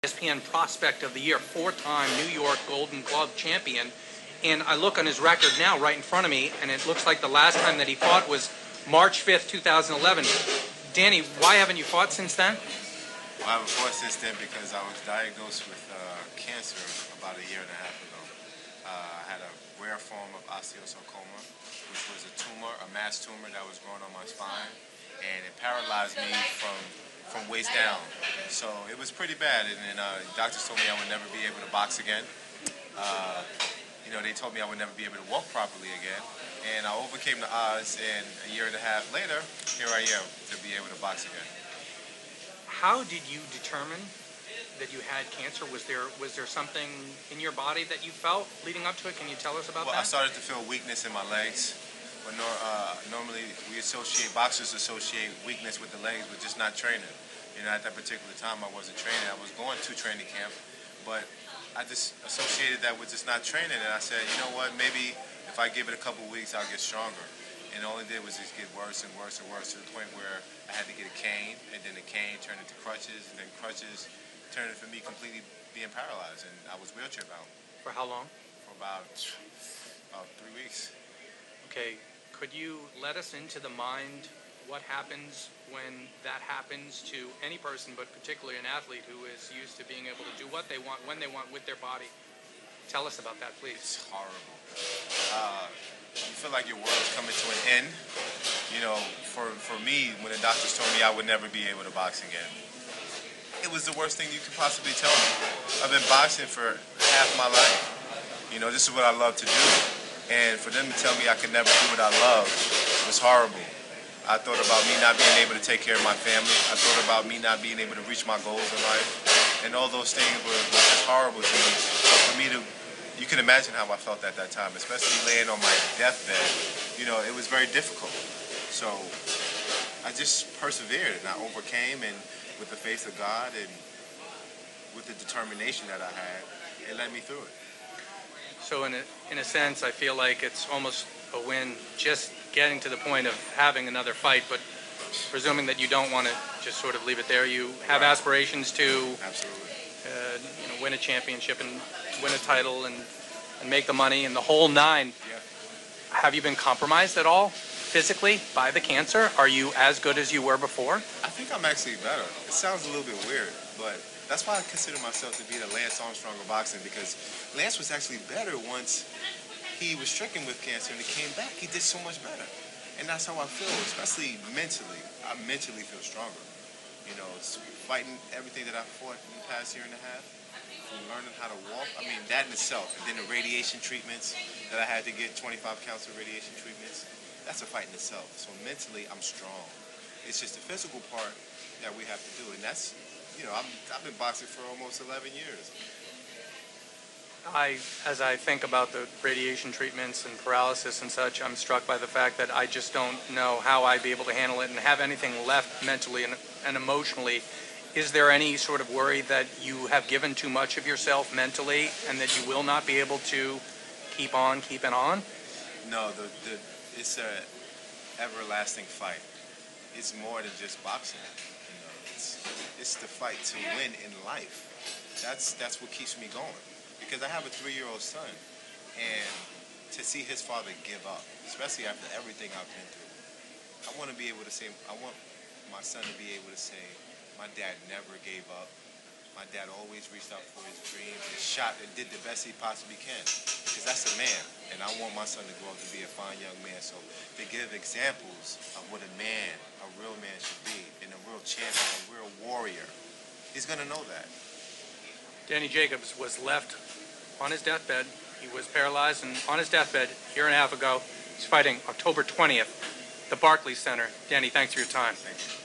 ESPN Prospect of the Year, four-time New York Golden Glove champion. And I look on his record now right in front of me, and it looks like the last time that he fought was March 5th, 2011. Danny, why haven't you fought since then? Well, I haven't fought since then because I was diagnosed with cancer about a year and a half ago. I had a rare form of osteosarcoma, which was a tumor, a mass tumor that was growing on my spine, and it paralyzed me from waist down. So it was pretty bad, and then doctors told me I would never be able to box again. They told me I would never be able to walk properly again, and I overcame the odds, and a year and a half later, here I am to be able to box again. How did you determine that you had cancer? Was there something in your body that you felt leading up to it? Can you tell us about that? Well, I started to feel weakness in my legs. But normally boxers associate weakness with the legs with just not training. At that particular time I wasn't training. I was going to training camp, but I just associated that with just not training, and I said, you know what, maybe if I give it a couple weeks I'll get stronger. And all it did was just get worse and worse and worse, to the point where I had to get a cane, and then the cane turned into crutches, and then crutches turned into me completely being paralyzed, and I was wheelchair bound. For how long? For about 3 weeks. Okay, could you let us into the mind what happens when that happens to any person, but particularly an athlete who is used to being able to do what they want, when they want, with their body? Tell us about that, please. It's horrible. You feel like your world's coming to an end. For me, when the doctors told me I would never be able to box again, it was the worst thing you could possibly tell me. I've been boxing for half my life. This is what I love to do. And for them to tell me I could never do what I love was horrible. I thought about me not being able to take care of my family. I thought about me not being able to reach my goals in life. And all those things were just horrible to me. For me you can imagine how I felt at that time, especially laying on my deathbed. It was very difficult. So I just persevered, and I overcame, and with the faith of God and with the determination that I had, it led me through it. So in a sense, I feel like it's almost a win just getting to the point of having another fight, but presuming that you don't want to just sort of leave it there, you have aspirations to win a championship and win a title and make the money and the whole nine. Yeah. Have you been compromised at all physically by the cancer? Are you as good as you were before? I think I'm actually better. It sounds a little bit weird, but that's why I consider myself to be the Lance Armstrong of boxing, because Lance was actually better once he was stricken with cancer and he came back. He did so much better. And that's how I feel, especially mentally. I mentally feel stronger. It's fighting everything that I fought in the past year and a half, from learning how to walk. That in itself. And then the radiation treatments that I had to get, 25 counts of radiation treatments. That's a fight in itself. So mentally, I'm strong. It's just the physical part that we have to do. And that's, I've been boxing for almost 11 years. As I think about the radiation treatments and paralysis and such, I'm struck by the fact that I just don't know how I'd be able to handle it and have anything left mentally and emotionally. Is there any sort of worry that you have given too much of yourself mentally and that you will not be able to keep on keeping on? No, it's an everlasting fight. It's more than just boxing. It's the fight to win in life. That's what keeps me going. Because I have a 3-year-old son, and to see his father give up, especially after everything I've been through, I want my son to be able to say, my dad never gave up. My dad always reached out for his dreams and shot and did the best he possibly can. Because that's a man, and I want my son to grow up to be a fine young man. So to give examples of what a real man should be, and a real champion, a real warrior, he's going to know that. Danny Jacobs was left on his deathbed. He was paralyzed, and on his deathbed a year and a half ago, he's fighting October 20th, the Barclays Center. Danny, thanks for your time. Thank you.